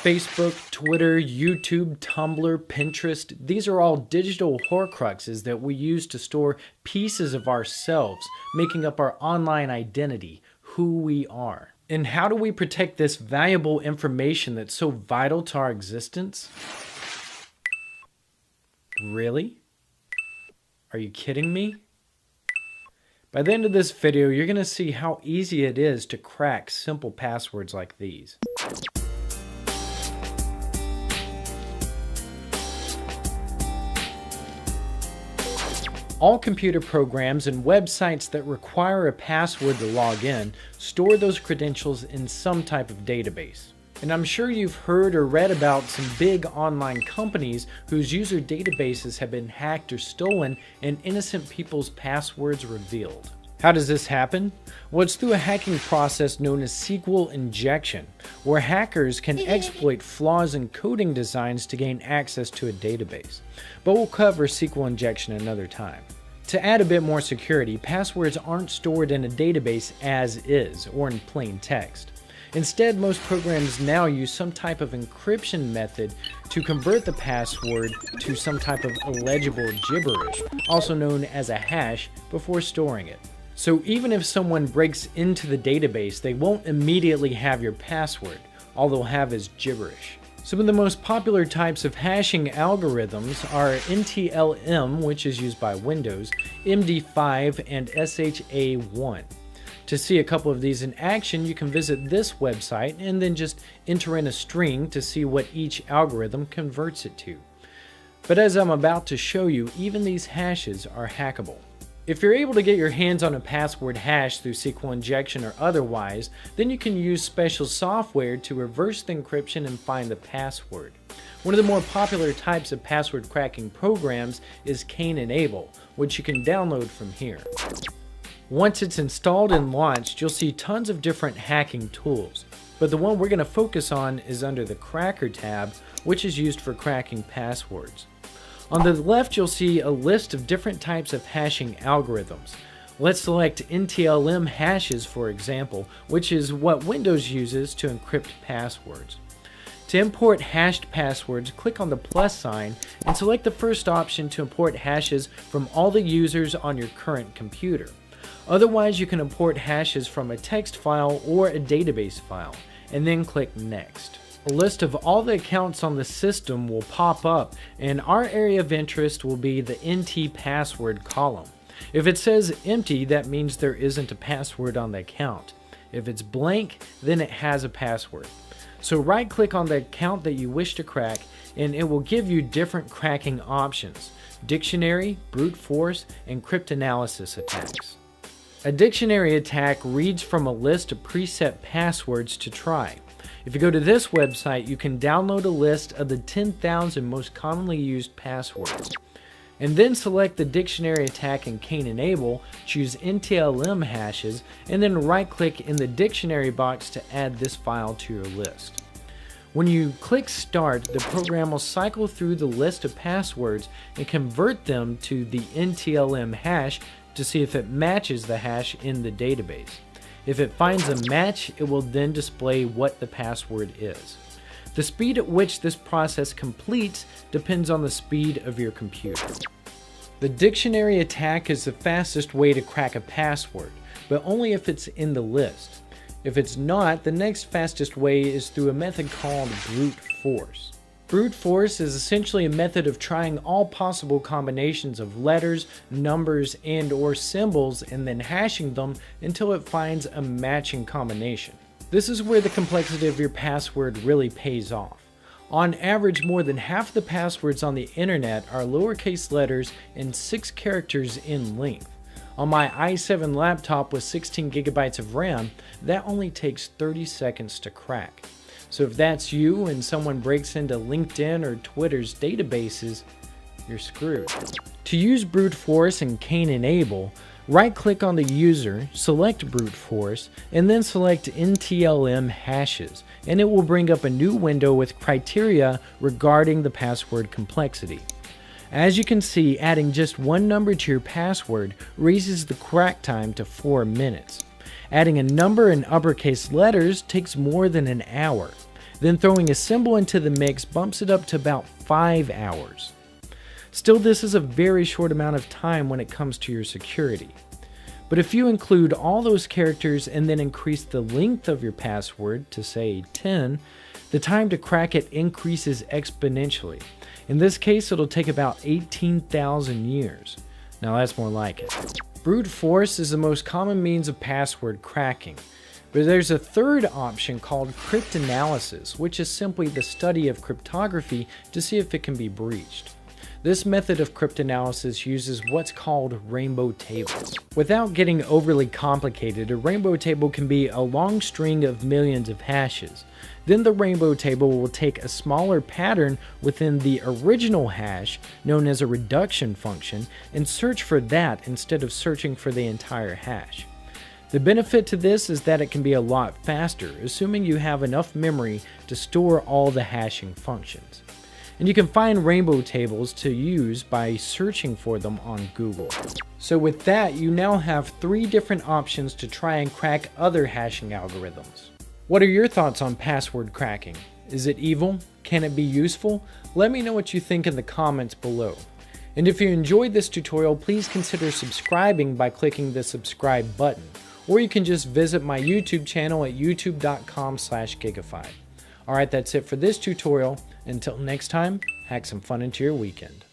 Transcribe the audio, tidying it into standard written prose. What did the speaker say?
Facebook, Twitter, YouTube, Tumblr, Pinterest, these are all digital horcruxes that we use to store pieces of ourselves, making up our online identity, who we are. And how do we protect this valuable information that's so vital to our existence? Really? Are you kidding me? By the end of this video, you're going to see how easy it is to crack simple passwords like these. All computer programs and websites that require a password to log in store those credentials in some type of database. And I'm sure you've heard or read about some big online companies whose user databases have been hacked or stolen and innocent people's passwords revealed. How does this happen? Well, it's through a hacking process known as SQL injection, where hackers can exploit flaws in coding designs to gain access to a database. But we'll cover SQL injection another time. To add a bit more security, passwords aren't stored in a database as is, or in plain text. Instead, most programs now use some type of encryption method to convert the password to some type of illegible gibberish, also known as a hash, before storing it. So even if someone breaks into the database, they won't immediately have your password. All they'll have is gibberish. Some of the most popular types of hashing algorithms are NTLM, which is used by Windows, MD5, and SHA-1. To see a couple of these in action, you can visit this website and then just enter in a string to see what each algorithm converts it to. But as I'm about to show you, even these hashes are hackable. If you're able to get your hands on a password hash through SQL injection or otherwise, then you can use special software to reverse the encryption and find the password. One of the more popular types of password cracking programs is Cain-N-Able, which you can download from here. Once it's installed and launched, you'll see tons of different hacking tools, but the one we're going to focus on is under the Cracker tab, which is used for cracking passwords. On the left, you'll see a list of different types of hashing algorithms. Let's select NTLM hashes, for example, which is what Windows uses to encrypt passwords. To import hashed passwords, click on the plus sign and select the first option to import hashes from all the users on your current computer. Otherwise, you can import hashes from a text file or a database file, and then click Next. A list of all the accounts on the system will pop up, and our area of interest will be the NT password column. If it says empty, that means there isn't a password on the account. If it's blank, then it has a password. So right-click on the account that you wish to crack, and it will give you different cracking options: dictionary, brute force, and cryptanalysis attacks. A dictionary attack reads from a list of preset passwords to try. If you go to this website, you can download a list of the 10,000 most commonly used passwords. And then select the dictionary attack in Cain-N-Able, choose NTLM hashes, and then right-click in the dictionary box to add this file to your list. When you click Start, the program will cycle through the list of passwords and convert them to the NTLM hash to see if it matches the hash in the database. If it finds a match, it will then display what the password is. The speed at which this process completes depends on the speed of your computer. The dictionary attack is the fastest way to crack a password, but only if it's in the list. If it's not, the next fastest way is through a method called brute force. Brute force is essentially a method of trying all possible combinations of letters, numbers, and/or symbols and then hashing them until it finds a matching combination. This is where the complexity of your password really pays off. On average, more than half the passwords on the internet are lowercase letters and 6 characters in length. On my i7 laptop with 16 gigabytes of RAM, that only takes 30 seconds to crack. So if that's you and someone breaks into LinkedIn or Twitter's databases, you're screwed. To use brute force in Cain-N-Able, right-click on the user, select brute force, and then select NTLM hashes, and it will bring up a new window with criteria regarding the password complexity. As you can see, adding just one number to your password raises the crack time to 4 minutes. Adding a number in uppercase letters takes more than an hour. Then throwing a symbol into the mix bumps it up to about 5 hours. Still, this is a very short amount of time when it comes to your security. But if you include all those characters and then increase the length of your password to say 10, the time to crack it increases exponentially. In this case, it'll take about 18,000 years. Now that's more like it. Brute force is the most common means of password cracking. But there's a third option called cryptanalysis, which is simply the study of cryptography to see if it can be breached. This method of cryptanalysis uses what's called rainbow tables. Without getting overly complicated, a rainbow table can be a long string of millions of hashes. Then the rainbow table will take a smaller pattern within the original hash, known as a reduction function, and search for that instead of searching for the entire hash. The benefit to this is that it can be a lot faster, assuming you have enough memory to store all the hashing functions. And you can find rainbow tables to use by searching for them on Google. So with that, you now have 3 different options to try and crack other hashing algorithms. What are your thoughts on password cracking? Is it evil? Can it be useful? Let me know what you think in the comments below. And if you enjoyed this tutorial, please consider subscribing by clicking the subscribe button. Or you can just visit my YouTube channel at youtube.com/Gigafi. Alright, that's it for this tutorial. Until next time, hack some fun into your weekend.